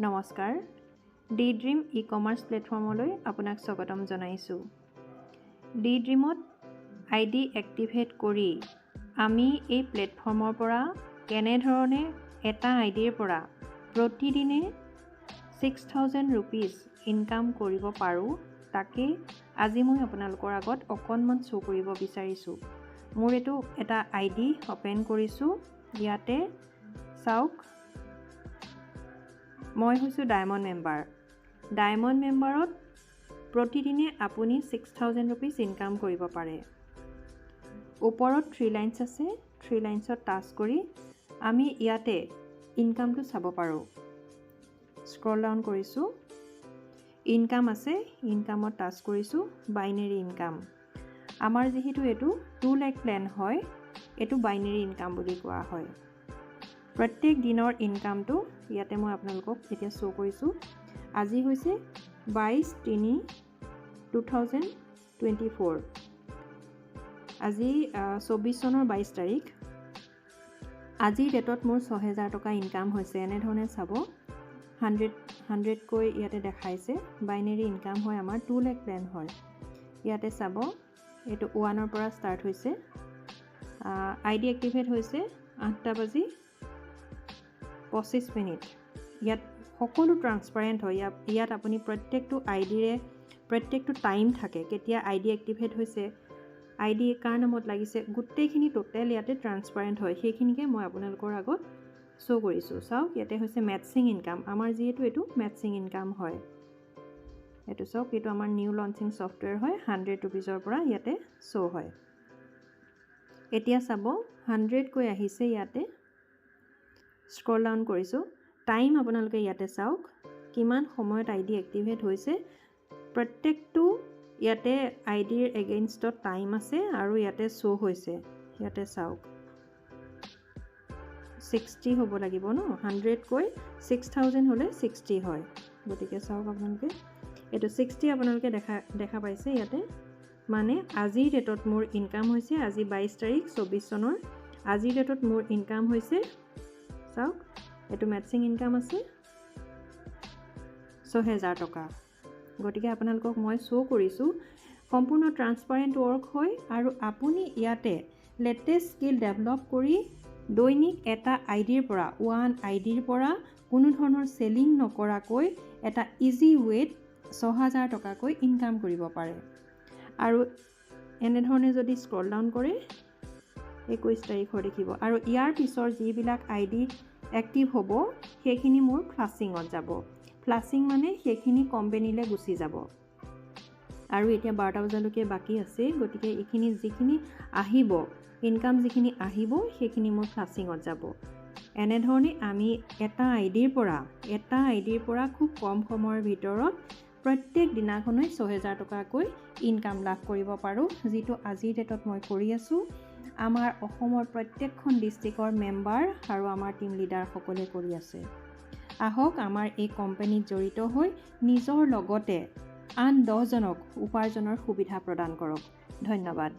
নমস্কাৰ D-Dream e-commerce প্লেটফৰ্মলৈ আপোনাক স্বাগতম জনাইছোঁ। D-Dreamত আইডি এক্টিভেট কৰি আমি এই প্লেটফৰ্মৰ পৰা কেনেধৰণে এটা আইডিৰ পৰা প্ৰতিদিনে 6,000 rupees ইনকাম কৰিব পাৰোঁ তাকে আজি মই আপোনালোকৰ আগত অকণমান শ্ব' কৰিব বিচাৰিছোঁ। মোৰ এইটো এটা আইডি অপেন কৰিছোঁ। ইয়াতে চাওক, মই হৈছোঁ ডায়মণ্ড মেম্বাৰ। ডায়মণ্ড মেম্বাৰত প্ৰতিদিনে আপুনি 6,000 rupees ইনকাম কৰিব পাৰে। ওপৰত 3 লাইনছ আছে, 3 লাইনছত টাচ কৰি আমি ইয়াতে ইনকামটো চাব পাৰোঁ। স্ক্ৰল ডাউন কৰিছোঁ, ইনকাম আছে, ইনকামত টাচ কৰিছোঁ, বাইনেৰী ইনকাম। আমাৰ যিহেতু এইটো 2 lakh প্লেন হয়, এইটো বাইনেৰী ইনকাম বুলি কোৱা হয়। প্ৰত্যেক দিনৰ ইনকামটো ইয়াতে মই আপোনালোকক এতিয়া শ্ব' কৰিছোঁ। আজি হৈছে 22/3/2024। আজি 24 চনৰ 22 তাৰিখ। আজিৰ ডেটত মোৰ 6,000 টকা ইনকাম হৈছে। এনেধৰণে চাব, 100কৈ ইয়াতে দেখাইছে। বাইনেৰী ইনকাম হয় আমাৰ 2 lakh প্লেন হয়। ইয়াতে চাব, এইটো 1ৰ পৰা ষ্টাৰ্ট হৈছে। আইডি এক্টিভেট হৈছে 8:25। ইয়াত সকলো ট্ৰান্সপাৰেণ্ট হয়। ইয়াত আপুনি প্ৰত্যেকটো আইডিৰে প্ৰত্যেকটো টাইম থাকে, কেতিয়া আইডি এক্টিভেট হৈছে, আইডি কাৰ নামত লাগিছে, গোটেইখিনি টোটেল ইয়াতে ট্ৰান্সপাৰেণ্ট হয়। সেইখিনিকে মই আপোনালোকৰ আগত শ্ব' কৰিছোঁ। চাওক, ইয়াতে হৈছে মেটচিং ইনকাম। আমাৰ যিহেতু এইটো মেটচিং ইনকাম হয়, এইটো চাওক, এইটো আমাৰ নিউ লঞ্চিং ছফ্টৱেৰ হয়। 100 rupeesৰ পৰা ইয়াতে শ্ব' হয়। এতিয়া চাব, 100কৈ আহিছে ইয়াতে। স্ক্ৰল ডাউন কৰিছোঁ, টাইম আপোনালোকে ইয়াতে চাওক, কিমান সময়ত আইডি এক্টিভেট হৈছে। প্ৰত্যেকটো ইয়াতে আইডিৰ এগেইনষ্টত টাইম আছে আৰু ইয়াতে শ্ব' হৈছে। ইয়াতে চাওক, 60 হ'ব লাগিব ন, 100কৈ 6,000 হ'লে 60 হয়। গতিকে চাওক আপোনালোকে, এইটো 60 আপোনালোকে দেখা পাইছে ইয়াতে। মানে আজিৰ ডেটত মোৰ ইনকাম হৈছে, আজি 22 তাৰিখ 24 চনৰ। আজিৰ ডেটত মোৰ ইনকাম হৈছে, চাওক, এইটো মেটচিং ইনকাম আছে 6,000 টকা। গতিকে আপোনালোকক মই শ্ব' কৰিছোঁ, সম্পূৰ্ণ ট্ৰান্সপাৰেণ্ট ৱৰ্ক হয়। আৰু আপুনি ইয়াতে লেটেষ্ট স্কিল ডেভেলপ কৰি দৈনিক এটা আইডিৰ পৰা, কোনো ধৰণৰ চেলিং নকৰাকৈ এটা ইজি ৱেত 6,000 টকাকৈ ইনকাম কৰিব পাৰে। আৰু এনেধৰণে যদি স্ক্ৰল ডাউন কৰে, 21 তাৰিখৰ দেখিব। আৰু ইয়াৰ পিছৰ যিবিলাক আইডি এক্টিভ হ'ব, সেইখিনি মোৰ ফ্লাছিঙত যাব। ফ্লাছিং মানে সেইখিনি কোম্পেনীলৈ গুচি যাব। আৰু এতিয়া 12টা বজালৈকে বাকী আছে। গতিকে এইখিনি যিখিনি আহিব, ইনকাম যিখিনি আহিব, সেইখিনি মোৰ ফ্লাছিঙত যাব। এনেধৰণে আমি এটা আইডিৰ পৰা খুব কম সময়ৰ ভিতৰত প্ৰত্যেক দিনাখনেই 6,000 টকাকৈ ইনকাম লাভ কৰিব পাৰোঁ, যিটো আজিৰ ডেটত মই কৰি আছোঁ। আমাৰ অসমৰ প্ৰত্যেকখন ডিষ্ট্ৰিক্টৰ মেম্বাৰ আৰু আমাৰ টিম লিডাৰসকলে কৰি আছে। আহক, আমাৰ এই কোম্পানীত জড়িত হৈ নিজৰ লগতে আন 10জনক উপাৰ্জনৰ সুবিধা প্ৰদান কৰক। ধন্যবাদ।